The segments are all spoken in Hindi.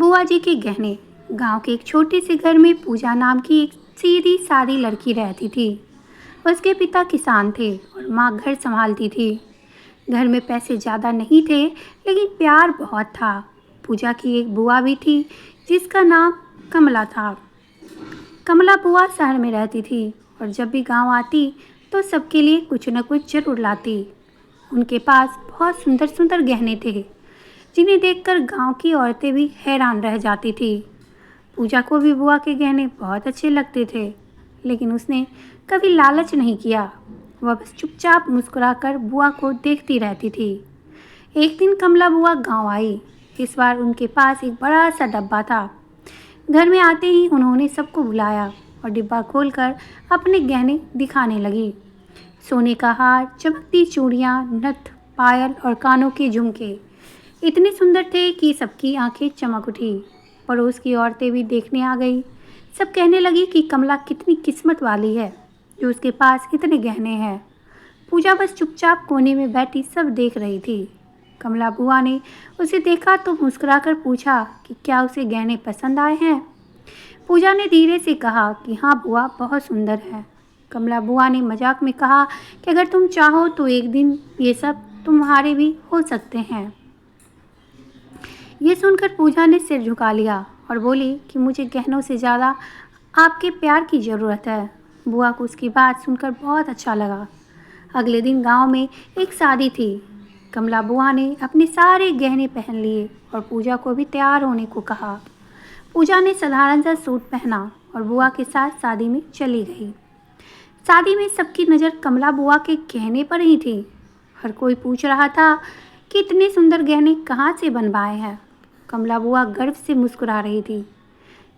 बुआ जी के गहने। गांव के एक छोटे से घर में पूजा नाम की एक सीधी सादी लड़की रहती थी। उसके पिता किसान थे और माँ घर संभालती थी। घर में पैसे ज़्यादा नहीं थे, लेकिन प्यार बहुत था। पूजा की एक बुआ भी थी जिसका नाम कमला था। कमला बुआ शहर में रहती थी और जब भी गांव आती तो सबके लिए कुछ न कुछ जरूर लाती। उनके पास बहुत सुंदर सुंदर गहने थे जिन्हें देखकर गांव की औरतें भी हैरान रह जाती थी। पूजा को भी बुआ के गहने बहुत अच्छे लगते थे, लेकिन उसने कभी लालच नहीं किया। वह बस चुपचाप मुस्कुराकर बुआ को देखती रहती थी। एक दिन कमला बुआ गांव आई। इस बार उनके पास एक बड़ा सा डब्बा था। घर में आते ही उन्होंने सबको बुलाया और डिब्बा खोलकर अपने गहने दिखाने लगी। सोने का हार, चमकती चूड़ियाँ, नथ, पायल और कानों के झुमके इतने सुंदर थे कि सबकी आंखें चमक उठी। पड़ोस की औरतें भी देखने आ गई। सब कहने लगी कि कमला कितनी किस्मत वाली है जो उसके पास इतने गहने हैं। पूजा बस चुपचाप कोने में बैठी सब देख रही थी। कमला बुआ ने उसे देखा तो मुस्कुराकर पूछा कि क्या उसे गहने पसंद आए हैं। पूजा ने धीरे से कहा कि हाँ बुआ, बहुत सुंदर है। कमला बुआ ने मजाक में कहा कि अगर तुम चाहो तो एक दिन ये सब तुम्हारे भी हो सकते हैं। ये सुनकर पूजा ने सिर झुका लिया और बोली कि मुझे गहनों से ज़्यादा आपके प्यार की ज़रूरत है। बुआ को उसकी बात सुनकर बहुत अच्छा लगा। अगले दिन गांव में एक शादी थी। कमला बुआ ने अपने सारे गहने पहन लिए और पूजा को भी तैयार होने को कहा। पूजा ने साधारण सा सूट पहना और बुआ के साथ शादी में चली गई। शादी में सबकी नज़र कमला बुआ के गहने पर ही थी। हर कोई पूछ रहा था कि इतने सुंदर गहने कहाँ से बनवाए हैं। कमला बुआ गर्व से मुस्कुरा रही थी।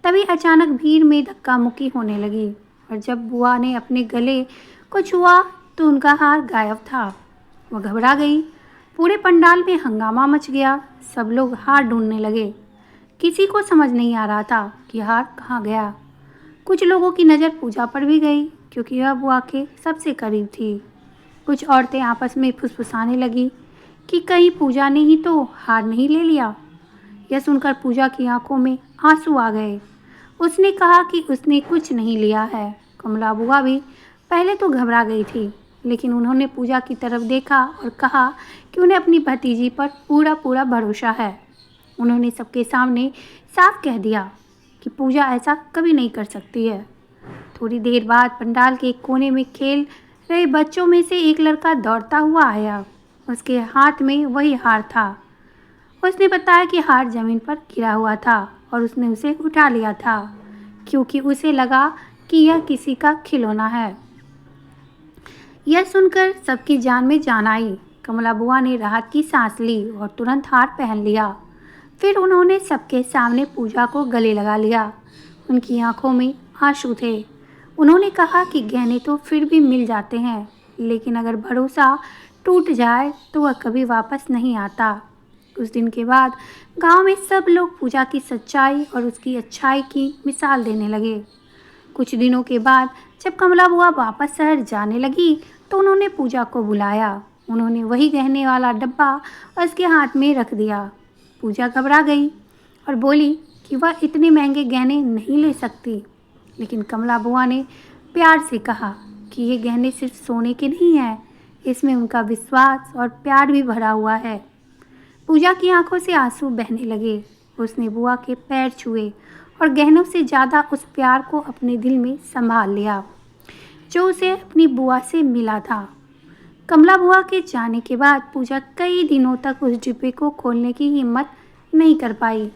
तभी अचानक भीड़ में धक्का मुक्की होने लगी और जब बुआ ने अपने गले को छुआ तो उनका हार गायब था। वह घबरा गई। पूरे पंडाल में हंगामा मच गया। सब लोग हार ढूंढने लगे। किसी को समझ नहीं आ रहा था कि हार कहाँ गया। कुछ लोगों की नज़र पूजा पर भी गई क्योंकि वह बुआ के सबसे करीब थी। कुछ औरतें आपस में फुसफुसाने लगी कि कहीं पूजा ने ही तो हार नहीं ले लिया। यह सुनकर पूजा की आंखों में आंसू आ गए। उसने कहा कि उसने कुछ नहीं लिया है। कमला बुआ भी पहले तो घबरा गई थी, लेकिन उन्होंने पूजा की तरफ देखा और कहा कि उन्हें अपनी भतीजी पर पूरा पूरा भरोसा है। उन्होंने सबके सामने साफ कह दिया कि पूजा ऐसा कभी नहीं कर सकती है। थोड़ी देर बाद पंडाल के एक कोने में खेल रहे बच्चों में से एक लड़का दौड़ता हुआ आया। उसके हाथ में वही हार था। उसने बताया कि हार जमीन पर गिरा हुआ था और उसने उसे उठा लिया था क्योंकि उसे लगा कि यह किसी का खिलौना है। यह सुनकर सबकी जान में जान आई। कमला बुआ ने राहत की सांस ली और तुरंत हार पहन लिया। फिर उन्होंने सबके सामने पूजा को गले लगा लिया। उनकी आंखों में आंसू थे। उन्होंने कहा कि गहने तो फिर भी मिल जाते हैं, लेकिन अगर भरोसा टूट जाए तो वह कभी वापस नहीं आता। उस दिन के बाद गांव में सब लोग पूजा की सच्चाई और उसकी अच्छाई की मिसाल देने लगे। कुछ दिनों के बाद जब कमला बुआ वापस शहर जाने लगी तो उन्होंने पूजा को बुलाया। उन्होंने वही गहने वाला डब्बा उसके हाथ में रख दिया। पूजा घबरा गई और बोली कि वह इतने महंगे गहने नहीं ले सकती, लेकिन कमला बुआ ने प्यार से कहा कि ये गहने सिर्फ सोने के नहीं हैं, इसमें उनका विश्वास और प्यार भी भरा हुआ है। पूजा की आंखों से आंसू बहने लगे। उसने बुआ के पैर छुए और गहनों से ज़्यादा उस प्यार को अपने दिल में संभाल लिया जो उसे अपनी बुआ से मिला था। कमला बुआ के जाने के बाद पूजा कई दिनों तक उस डिब्बे को खोलने की हिम्मत नहीं कर पाई।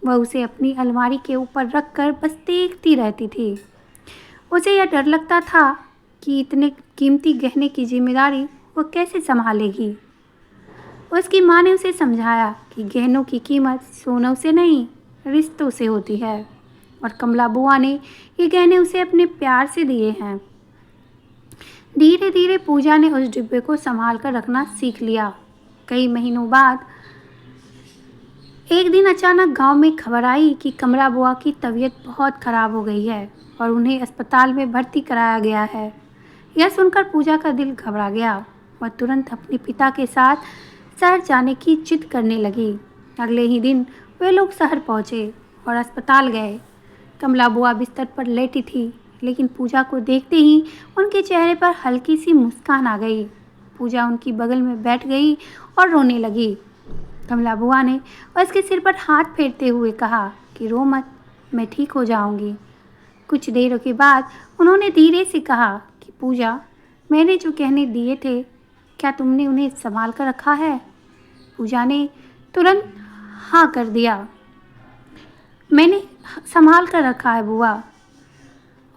वह उसे अपनी अलमारी के ऊपर रखकर बस देखती रहती थी। उसे यह डर लगता था कि इतने कीमती गहने की जिम्मेदारी वह कैसे संभालेगी। उसकी माँ ने उसे समझाया कि गहनों की कीमत सोनों से नहीं, रिश्तों से होती है, और कमला बुआ ने ये गहने उसे अपने प्यार से दिए हैं। धीरे धीरे पूजा ने उस डिब्बे को संभाल कर रखना सीख लिया। कई महीनों बाद एक दिन अचानक गांव में खबर आई कि कमला बुआ की तबीयत बहुत खराब हो गई है और उन्हें अस्पताल में भर्ती कराया गया है। यह सुनकर पूजा का दिल घबरा गया। वह तुरंत अपने पिता के साथ शहर जाने की जिद करने लगी। अगले ही दिन वे लोग शहर पहुँचे और अस्पताल गए। कमला बुआ बिस्तर पर लेटी थी, लेकिन पूजा को देखते ही उनके चेहरे पर हल्की सी मुस्कान आ गई। पूजा उनकी बगल में बैठ गई और रोने लगी। कमला बुआ ने उसके सिर पर हाथ फेरते हुए कहा कि रो मत, मैं ठीक हो जाऊंगी। कुछ देर के बाद उन्होंने धीरे से कहा कि पूजा, मैंने जो गहने दिए थे, क्या तुमने उन्हें संभाल कर रखा है? पूजा ने तुरंत हाँ कर दिया। मैंने संभाल कर रखा है बुआ,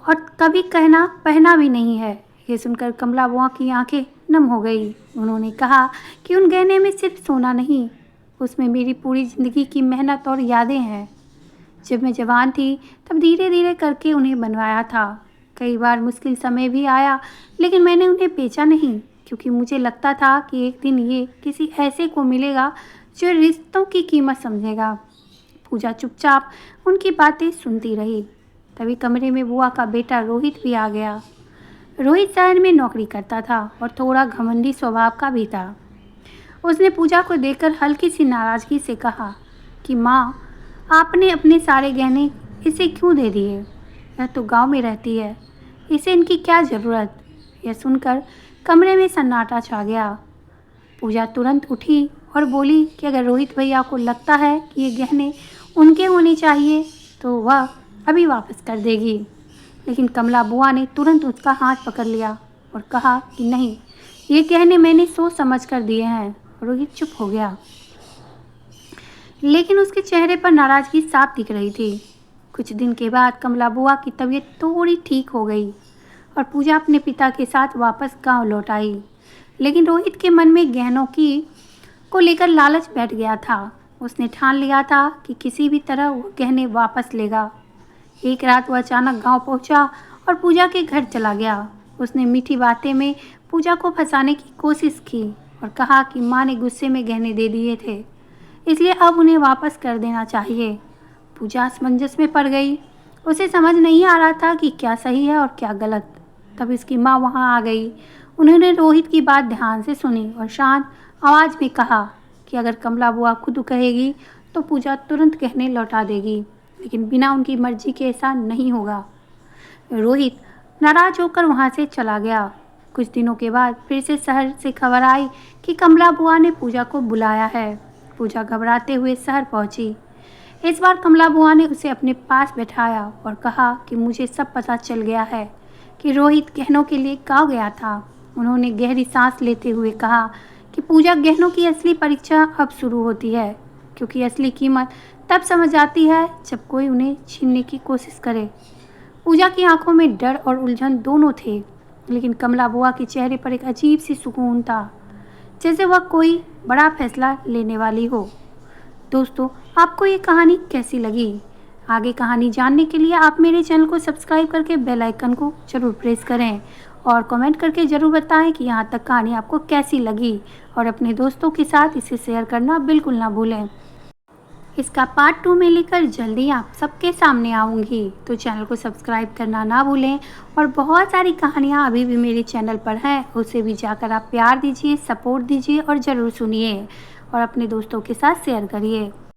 और कभी पहना भी नहीं है। ये सुनकर कमला बुआ की आंखें नम हो गई। उन्होंने कहा कि उन गहने में सिर्फ सोना नहीं, उसमें मेरी पूरी ज़िंदगी की मेहनत और यादें हैं। जब मैं जवान थी तब धीरे धीरे करके उन्हें बनवाया था। कई बार मुश्किल समय भी आया, लेकिन मैंने उन्हें बेचा नहीं, क्योंकि मुझे लगता था कि एक दिन ये किसी ऐसे को मिलेगा जो रिश्तों की कीमत समझेगा। पूजा चुपचाप उनकी बातें सुनती रही। तभी कमरे में बुआ का बेटा रोहित भी आ गया। रोहित शहर में नौकरी करता था और थोड़ा घमंडी स्वभाव का भी था। उसने पूजा को देखकर हल्की सी नाराज़गी से कहा कि माँ, आपने अपने सारे गहने इसे क्यों दे दिए? यह तो गांव में रहती है, इसे इनकी क्या ज़रूरत? यह सुनकर कमरे में सन्नाटा छा गया। पूजा तुरंत उठी और बोली कि अगर रोहित भैया को लगता है कि ये गहने उनके होने चाहिए तो वह अभी वापस कर देगी। लेकिन कमला बुआ ने तुरंत उसका हाथ पकड़ लिया और कहा कि नहीं, ये गहने मैंने सोच समझ कर दिए हैं। रोहित चुप हो गया, लेकिन उसके चेहरे पर नाराज़गी साफ दिख रही थी। कुछ दिन के बाद कमला बुआ की तबीयत थोड़ी ठीक हो गई और पूजा अपने पिता के साथ वापस गांव लौट आई। लेकिन रोहित के मन में गहनों को लेकर लालच बैठ गया था। उसने ठान लिया था कि किसी भी तरह वो गहने वापस लेगा। एक रात वह अचानक गांव पहुंचा और पूजा के घर चला गया। उसने मीठी बातें में पूजा को फंसाने की कोशिश की और कहा कि माँ ने गुस्से में गहने दे दिए थे, इसलिए अब उन्हें वापस कर देना चाहिए। पूजा असमंजस में पड़ गई। उसे समझ नहीं आ रहा था कि क्या सही है और क्या गलत। तब इसकी माँ वहाँ आ गई। उन्होंने रोहित की बात ध्यान से सुनी और शांत आवाज़ में कहा कि अगर कमला बुआ खुद कहेगी तो पूजा तुरंत गहने लौटा देगी, लेकिन बिना उनकी मर्जी के ऐसा नहीं होगा। रोहित नाराज होकर वहाँ से चला गया। कुछ दिनों के बाद फिर से शहर से खबर आई कि कमला बुआ ने पूजा को बुलाया है। पूजा घबराते हुए शहर पहुंची। इस बार कमला बुआ ने उसे अपने पास बैठाया और कहा कि मुझे सब पता चल गया है कि रोहित गहनों के लिए गाँव गया था। उन्होंने गहरी सांस लेते हुए कहा कि पूजा, गहनों की असली परीक्षा अब शुरू होती है, क्योंकि असली कीमत तब समझ आती है जब कोई उन्हें छीनने की कोशिश करे। पूजा की आंखों में डर और उलझन दोनों थे, लेकिन कमला बुआ के चेहरे पर एक अजीब सी सुकून था, जैसे वह कोई बड़ा फैसला लेने वाली हो। दोस्तों, आपको ये कहानी कैसी लगी? आगे कहानी जानने के लिए आप मेरे चैनल को सब्सक्राइब करके बेल आइकन को ज़रूर प्रेस करें और कमेंट करके ज़रूर बताएं कि यहाँ तक कहानी आपको कैसी लगी, और अपने दोस्तों के साथ इसे शेयर करना बिल्कुल ना भूलें। इसका पार्ट 2 में लेकर जल्दी आप सबके सामने आऊँगी, तो चैनल को सब्सक्राइब करना ना भूलें। और बहुत सारी कहानियाँ अभी भी मेरे चैनल पर हैं, उसे भी जाकर आप प्यार दीजिए, सपोर्ट दीजिए और ज़रूर सुनिए और अपने दोस्तों के साथ शेयर करिए।